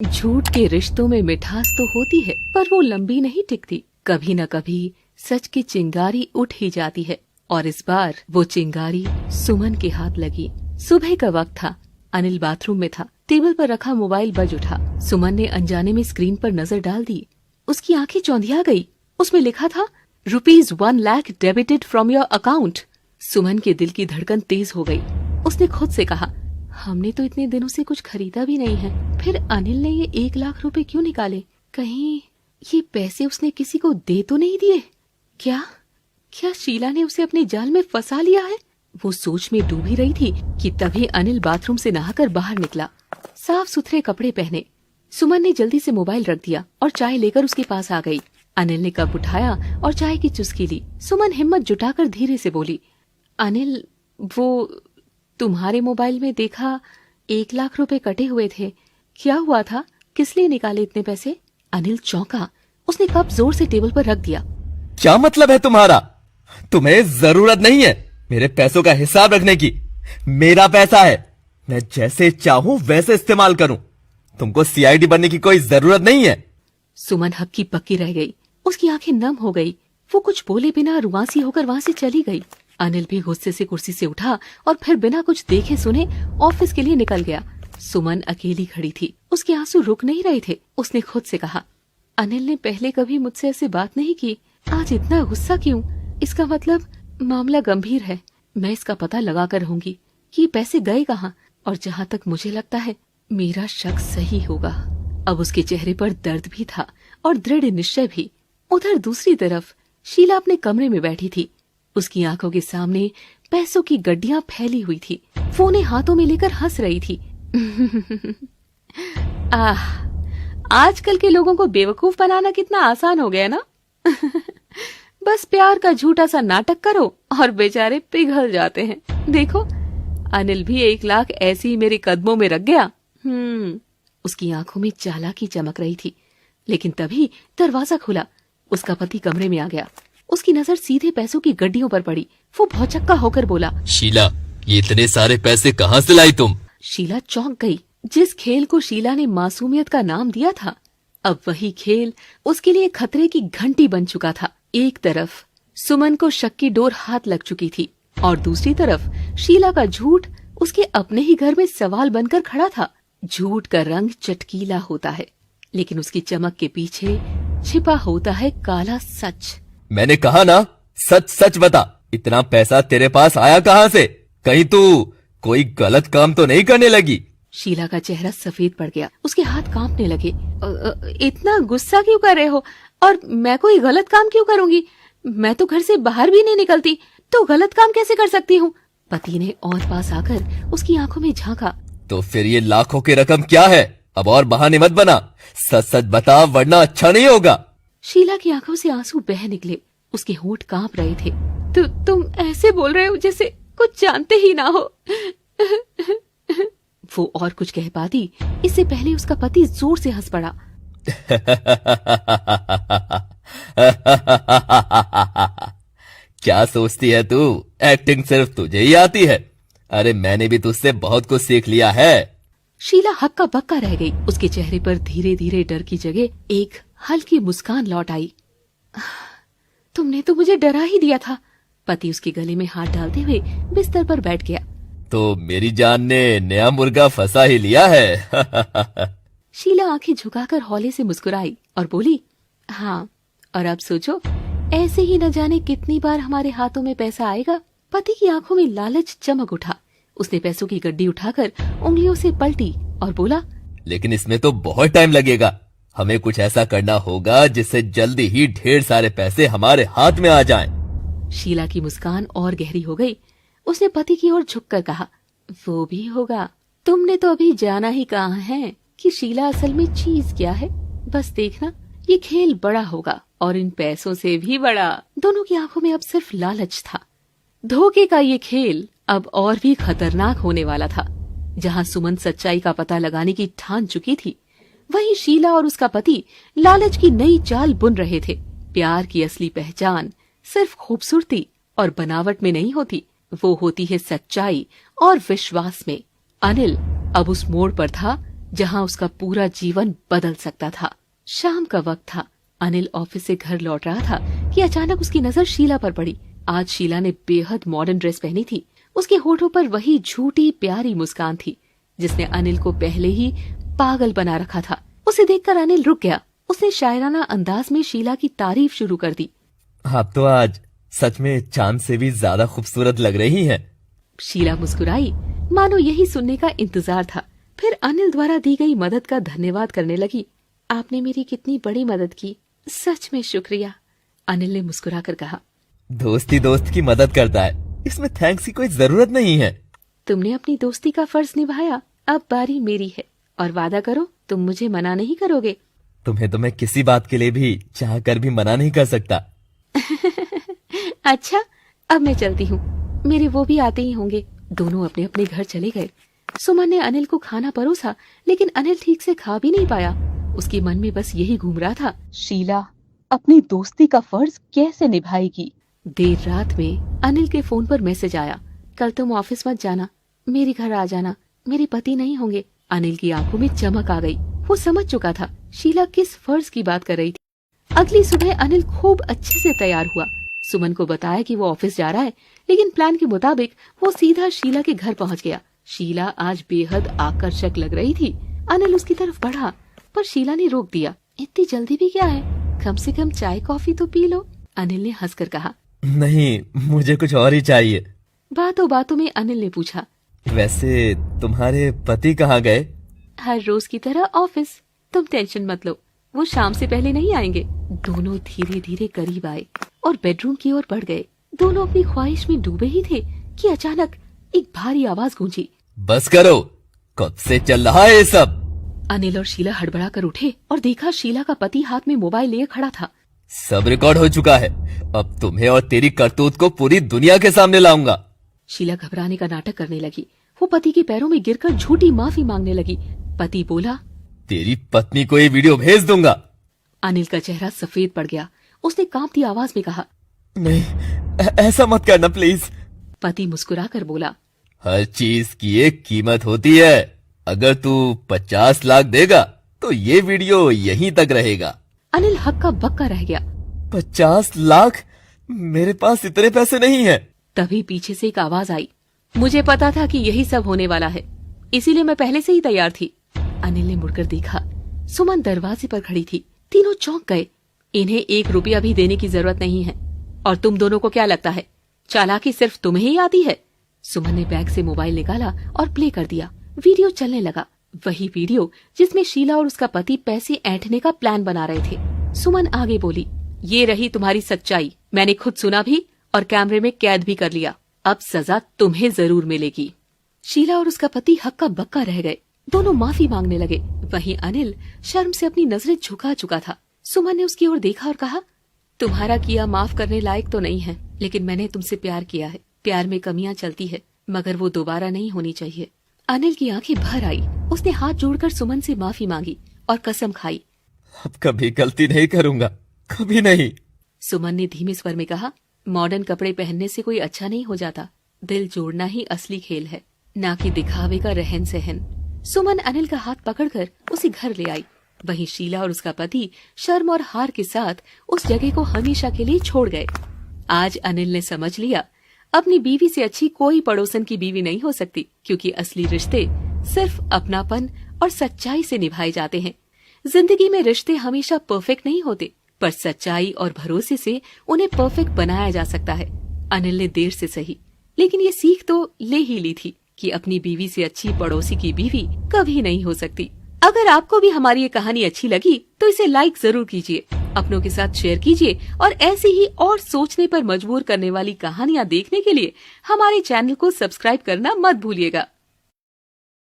झूठ के रिश्तों में मिठास तो होती है, पर वो लंबी नहीं टिकती। कभी न कभी सच की चिंगारी उठ ही जाती है, और इस बार वो चिंगारी सुमन के हाथ लगी। सुबह का वक्त था। अनिल बाथरूम में था। टेबल पर रखा मोबाइल बज उठा। सुमन ने अनजाने में स्क्रीन पर नजर डाल दी। उसकी आंखें चौंधिया गई। उसमें लिखा था ₹1 lakh debited from your account. Suman के दिल की धड़कन तेज हो गई। उसने खुद से कहा, हमने तो इतने दिनों से कुछ खरीदा भी नहीं है, फिर अनिल ने ये 1 लाख रुपए क्यों निकाले? कहीं ये पैसे उसने किसी को दे तो नहीं दिए? क्या शीला ने उसे अपने जाल में फंसा लिया है? वो सोच में डूबी रही थी कि तभी अनिल बाथरूम से नहाकर बाहर निकला। साफ सुथरे कपड़े पहने। सुमन ने जल्दी से मोबाइल रख दिया और चाय लेकर उसके पास आ गई। अनिल ने कप उठाया और चाय की चुस्की ली। सुमन हिम्मत जुटाकर धीरे से बोली, अनिल, वो तुम्हारे मोबाइल में देखा 1 लाख रुपए कटे हुए थे। क्या हुआ था? किस लिए निकाले इतने पैसे? अनिल चौंका। उसने कप जोर से टेबल पर रख दिया। क्या मतलब है तुम्हारा? तुम्हें जरूरत नहीं है मेरे पैसों का हिसाब रखने की। मेरा पैसा है, मैं जैसे चाहूं वैसे इस्तेमाल करूं। तुमको सीआईडी बनने की कोई जरूरत नहीं है। सुमन हक्की पक्की रह गई। उसकी आंखें नम हो गई। वो कुछ बोले बिना रुआंसी होकर वहां से चली गई। अनिल भी गुस्से से कुर्सी से उठा और फिर बिना कुछ देखे सुने ऑफिस के लिए निकल गया। सुमन अकेली खड़ी थी। उसके आंसू रुक नहीं रहे थे। उसने खुद से कहा, अनिल ने पहले कभी मुझसे ऐसे बात नहीं की, आज इतना गुस्सा क्यों? इसका मतलब मामला गंभीर है। मैं इसका पता लगा कर रहूंगी कि पैसे गए कहाँ, और जहाँ तक मुझे लगता है मेरा शक सही होगा। अब उसके चेहरे पर दर्द भी था और दृढ़ निश्चय भी। उधर दूसरी तरफ शीला अपने कमरे में बैठी थी। उसकी आंखों के सामने पैसों की गड्डियां फैली हुई थी। फोने हाथों में लेकर हंस रही थी। आजकल के लोगों को बेवकूफ बनाना कितना आसान हो गया ना। बस प्यार का झूठा सा नाटक करो और बेचारे पिघल जाते हैं। देखो, अनिल भी 1 लाख ऐसे ही मेरे कदमों में रख गया। उसकी आंखों में चालाकी चमक रही थी। लेकिन तभी दरवाजा खुला। उसका पति कमरे में आ गया। उसकी नजर सीधे पैसों की गड्डियों पर पड़ी। वो भौचक्का होकर बोला, शीला, ये इतने सारे पैसे कहाँ से लाई तुम? शीला चौंक गई। जिस खेल को शीला ने मासूमियत का नाम दिया था, अब वही खेल उसके लिए खतरे की घंटी बन चुका था। एक तरफ सुमन को शक की डोर हाथ लग चुकी थी, और दूसरी तरफ शीला का झूठ उसके अपने ही घर में सवाल बनकर खड़ा था। झूठ का रंग चटकीला होता है, लेकिन उसकी चमक के पीछे छिपा होता है काला सच। मैंने कहा ना, सच सच बता, इतना पैसा तेरे पास आया कहाँ से? कहीं तू कोई गलत काम तो नहीं करने लगी? शीला का चेहरा सफेद पड़ गया। उसके हाथ कांपने लगे। इतना गुस्सा क्यों कर रहे हो? और मैं कोई गलत काम क्यों करूंगी? मैं तो घर से बाहर भी नहीं निकलती, तो गलत काम कैसे कर सकती हूँ? पति ने और पास आकर उसकी आंखों में झांका। तो फिर ये लाखों की रकम क्या है? अब और बहाने मत बना, सच सच बता, वरना अच्छा नहीं होगा। शीला की आंखों से आंसू बह निकले। उसके होंठ कांप रहे थे। तुम ऐसे बोल रहे हो जैसे कुछ जानते ही ना हो। वो और कुछ कह पाती, इससे पहले उसका पति जोर से हंस पड़ा। क्या सोचती है तू? एक्टिंग सिर्फ तुझे ही आती है। अरे मैंने भी तुझसे बहुत कुछ सीख लिया है। शीला हक्का बक्का रह गई। उसके चेहरे पर धीरे धीरे डर की जगह एक हल्की मुस्कान लौट आई। तुमने तो मुझे डरा ही दिया था। पति उसके गले में हाथ डालते हुए बिस्तर पर बैठ गया। तो मेरी जान ने नया मुर्गा फंसा ही लिया है। शीला आंखें झुकाकर हौले से मुस्कुराई और बोली, हाँ, और अब सोचो, ऐसे ही न जाने कितनी बार हमारे हाथों में पैसा आएगा। पति की आंखों में लालच चमक उठा। उसने पैसों की गड्डी उठाकर उंगलियों से पलटी और बोला, लेकिन इसमें तो बहुत टाइम लगेगा। हमें कुछ ऐसा करना होगा जिससे जल्दी ही ढेर सारे पैसे हमारे हाथ में आ जाएं। शीला की मुस्कान और गहरी हो गई। उसने पति की ओर झुककर कहा, वो भी होगा। तुमने तो अभी जाना ही कहाँ है कि शीला असल में चीज क्या है। बस देखना, ये खेल बड़ा होगा, और इन पैसों से भी बड़ा। दोनों की आंखों में अब सिर्फ लालच था। धोखे का ये खेल अब और भी खतरनाक होने वाला था। जहाँ सुमन सच्चाई का पता लगाने की ठान चुकी थी, वहीं शीला और उसका पति लालच की नई चाल बुन रहे थे। प्यार की असली पहचान सिर्फ खूबसूरती और बनावट में नहीं होती, वो होती है सच्चाई और विश्वास में। अनिल अब उस मोड़ पर था जहां उसका पूरा जीवन बदल सकता था। शाम का वक्त था। अनिल ऑफिस से घर लौट रहा था कि अचानक उसकी नजर शीला पर पड़ी। आज शीला ने बेहद मॉडर्न ड्रेस पहनी थी। उसके होठों पर वही झूठी प्यारी मुस्कान थी जिसने अनिल को पहले ही पागल बना रखा था। उसे देखकर अनिल रुक गया। उसने शायराना अंदाज में शीला की तारीफ शुरू कर दी। आप तो आज सच में चांद से भी ज्यादा खूबसूरत लग रही हैं। शीला मुस्कुराई, मानो यही सुनने का इंतजार था। फिर अनिल द्वारा दी गई मदद का धन्यवाद करने लगी। आपने मेरी कितनी बड़ी मदद की, सच में शुक्रिया, अनिल ने मुस्कुराकर कहा। दोस्ती दोस्त की मदद करता है, इसमें थैंक्स की कोई जरूरत नहीं है। तुमने अपनी दोस्ती का फर्ज निभाया, अब बारी मेरी है और वादा करो तुम मुझे मना नहीं करोगे। तुम्हें तो मैं किसी बात के लिए भी चाह कर भी मना नहीं कर सकता। अच्छा, अब मैं चलती हूँ, मेरे वो भी आते ही होंगे। दोनों अपने अपने घर चले गए। सुमन ने अनिल को खाना परोसा, लेकिन अनिल ठीक से खा भी नहीं पाया। उसके मन में बस यही घूम रहा था, शीला अपनी दोस्ती का फर्ज कैसे निभाएगी। देर रात में अनिल के फोन पर मैसेज आया, कल तुम ऑफिस मत जाना, मेरे घर आ जाना, मेरे पति नहीं होंगे। अनिल की आंखों में चमक आ गई। वो समझ चुका था शीला किस फर्ज की बात कर रही थी। अगली सुबह अनिल खूब अच्छे से तैयार हुआ। सुमन को बताया कि वो ऑफिस जा रहा है, लेकिन प्लान के मुताबिक वो सीधा शीला के घर पहुंच गया। शीला आज बेहद आकर्षक लग रही थी। अनिल उसकी तरफ बढ़ा, पर शीला ने रोक दिया। इतनी जल्दी भी क्या है, कम से कम चाय कॉफी तो पी लो, अनिल ने हंसकर कहा। नहीं, मुझे कुछ और ही चाहिए। बातों बातों में अनिल ने पूछा, वैसे तुम्हारे पति कहाँ गए? हर रोज की तरह ऑफिस, तुम टेंशन मत लो, वो शाम से पहले नहीं आएंगे। दोनों धीरे धीरे करीब आए और बेडरूम की ओर बढ़ गए। दोनों अपनी ख्वाहिश में डूबे ही थे कि अचानक एक भारी आवाज गूंजी। बस करो, कब से चल रहा है ये सब? अनिल और शीला हड़बड़ा कर उठे और देखा शीला का पति हाथ में मोबाइल लिए खड़ा था। सब रिकॉर्ड हो चुका है, अब तुम्हें और तेरी करतूत को पूरी दुनिया के सामने लाऊंगा। शीला घबराने का नाटक करने लगी। वो पति के पैरों में गिरकर झूठी माफी मांगने लगी। पति बोला, तेरी पत्नी को ये वीडियो भेज दूंगा। अनिल का चेहरा सफेद पड़ गया। उसने कांपती आवाज में कहा, नहीं, ऐसा मत करना प्लीज। पति मुस्कुराकर बोला, हर चीज की एक कीमत होती है। अगर तू 50 लाख देगा तो ये वीडियो यहीं तक रहेगा। अनिल हक्का बक्का रह गया। 50 लाख? मेरे पास इतने पैसे नहीं है। तभी पीछे से एक आवाज आई, मुझे पता था कि यही सब होने वाला है, इसीलिए मैं पहले से ही तैयार थी। अनिल ने मुड़कर देखा, सुमन दरवाजे पर खड़ी थी। तीनों चौंक गए। इन्हें 1 रुपया भी देने की जरूरत नहीं है, और तुम दोनों को क्या लगता है चालाकी सिर्फ तुम्हें ही आती है? सुमन ने बैग से मोबाइल निकाला और प्ले कर दिया। वीडियो चलने लगा, वही वीडियो जिसमें शीला और उसका पति पैसे ऐंठने का प्लान बना रहे थे। सुमन आगे बोली, ये रही तुम्हारी सच्चाई, मैंने खुद सुना भी और कैमरे में कैद भी कर लिया, अब सजा तुम्हें जरूर मिलेगी। शीला और उसका पति हक्का बक्का रह गए। दोनों माफी मांगने लगे। वहीं अनिल शर्म से अपनी नजरें झुका चुका था। सुमन ने उसकी ओर देखा और कहा, तुम्हारा किया माफ करने लायक तो नहीं है, लेकिन मैंने तुमसे प्यार किया है। प्यार में कमियां चलती है, मगर वो दोबारा नहीं होनी चाहिए। अनिल की आंखें भर आई। उसने हाथ जोड़कर सुमन से माफी मांगी और कसम खाई, अब कभी गलती नहीं करूंगा, कभी नहीं। सुमन ने धीमे स्वर में कहा, मॉडर्न कपड़े पहनने से कोई अच्छा नहीं हो जाता, दिल जोड़ना ही असली खेल है, ना कि दिखावे का रहन सहन। सुमन अनिल का हाथ पकड़कर उसे घर ले आई। वहीं शीला और उसका पति शर्म और हार के साथ उस जगह को हमेशा के लिए छोड़ गए। आज अनिल ने समझ लिया, अपनी बीवी से अच्छी कोई पड़ोसन की बीवी नहीं हो सकती, क्योंकि असली रिश्ते सिर्फ अपनापन और सच्चाई से निभाए जाते हैं। जिंदगी में रिश्ते हमेशा परफेक्ट नहीं होते, पर सच्चाई और भरोसे से उन्हें परफेक्ट बनाया जा सकता है। अनिल ने देर से सही, लेकिन ये सीख तो ले ही ली थी कि अपनी बीवी से अच्छी पड़ोसी की बीवी कभी नहीं हो सकती। अगर आपको भी हमारी ये कहानी अच्छी लगी तो इसे लाइक जरूर कीजिए, अपनों के साथ शेयर कीजिए, और ऐसी ही और सोचने पर मजबूर करने वाली कहानियाँ देखने के लिए हमारे चैनल को सब्सक्राइब करना मत भूलिएगा।